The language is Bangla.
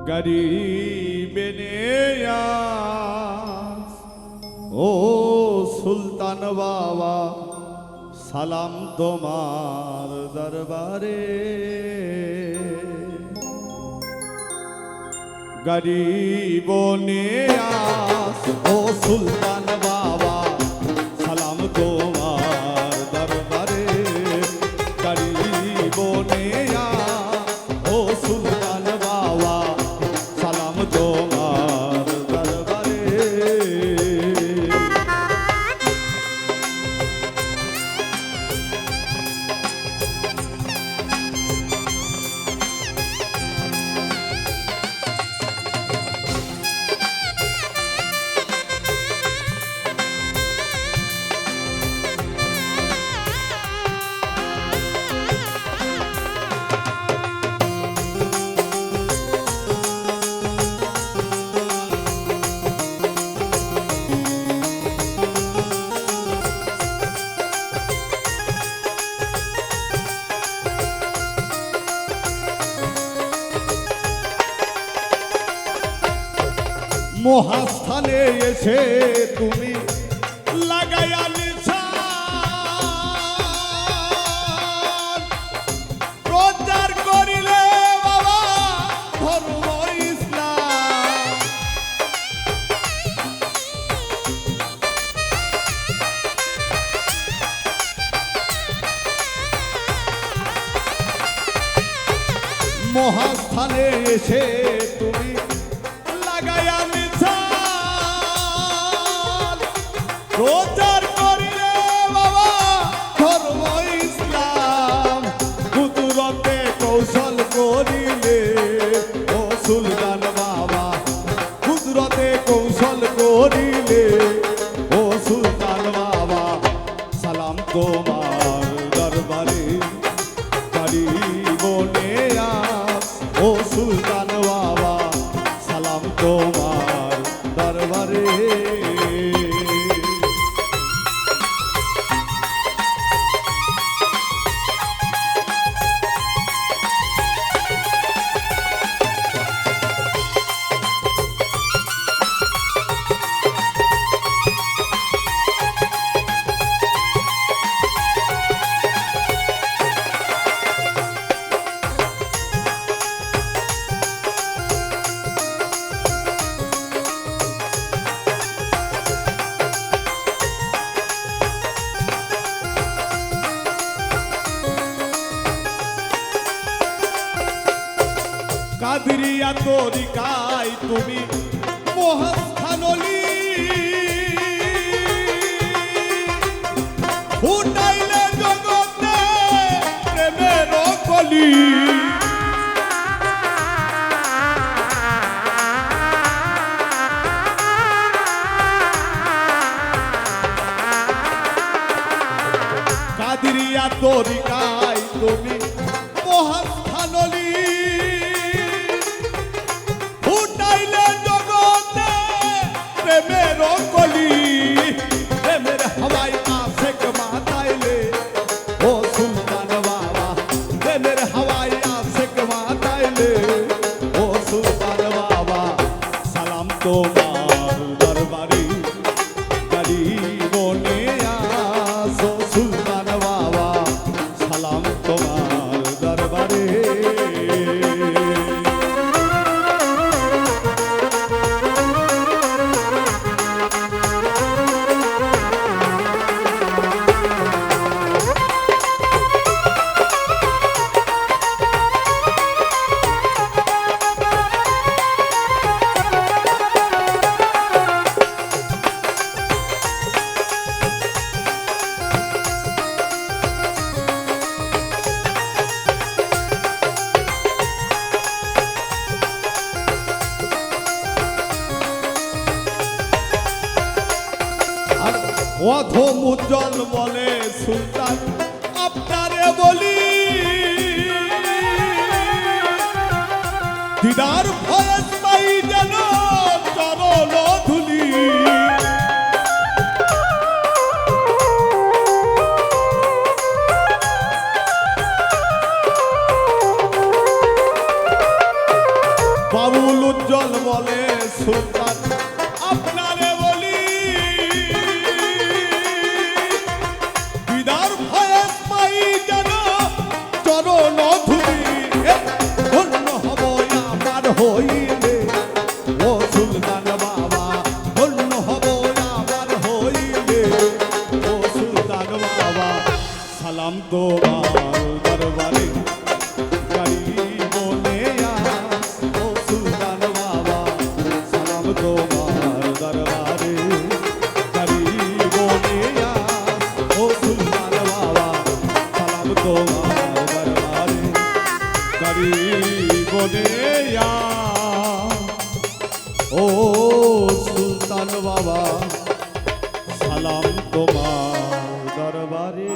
গরিবে নেয়াজ ও সুলতান বাবা সালাম তোমার দরবারে গরিব নেয়াজ ও সুলতান বাবা সালাম তোমার দরবারে গরিব নেয়াজ ও সুলতান বাবা সালাম তোমার দরবারে মহাস্থানে এসে তুমি লাগাইয়া নিশান প্রচার করিলে বাবা ধর্ম ইসলাম মহাস্থানে এসে তুমি লাগাইয়া প্রচার করিলে বাবা ধর্ম ইসলাম কুদরতে কৌশল করিলে ও সুলতান বাবা কুদরতে কৌশল করিলে ও সুলতান বাবা সালাম তোমার দরবারে গরিব নেয়াজ ও সুলতান বাবা সালাম তোমার দরবারে কাদরিয়া তরিকায় তুমি মহাস্থানলি ফুটাইলে জগতে প্রেমের কলি কাদরিয়া তরিকায় তুমি মহাস্থানলি প্রেমের কলি প্রেমের হাওয়াই আশেক মাতাইলে ও সুলতান বাবা প্রেমের হাওয়াই আশেক মাতাইলে ও সুলতান বাবা সালাম তোমার দরবারে গরিব নেয়াজ ও সুলতান বাবা সালাম তোমার দরবারে অধম উজ্জ্বল বলে সুলতান আপনারে বলি দিদার ফয়েজ পাই যেন চরণ ধুলি বাবুল উজ্জ্বল বলে সুলতান আপনারে বলি বিদার ভয়ে পাই যেন চরণ ধুলি ধন্য হব আমার হইলে ও সুলতান বাবা ধন্য হব আমার হইলে ও সুলতান বাবা সালাম তোমার দরবারে গরিব নে ও সুলতান বাবা সালাম তোমার দরবারে গরিব নে ও সুলতান বাবা সালাম তোমার দরবারে গরিব নে ও সুলতান বাবা সালাম তোমার দরবারে।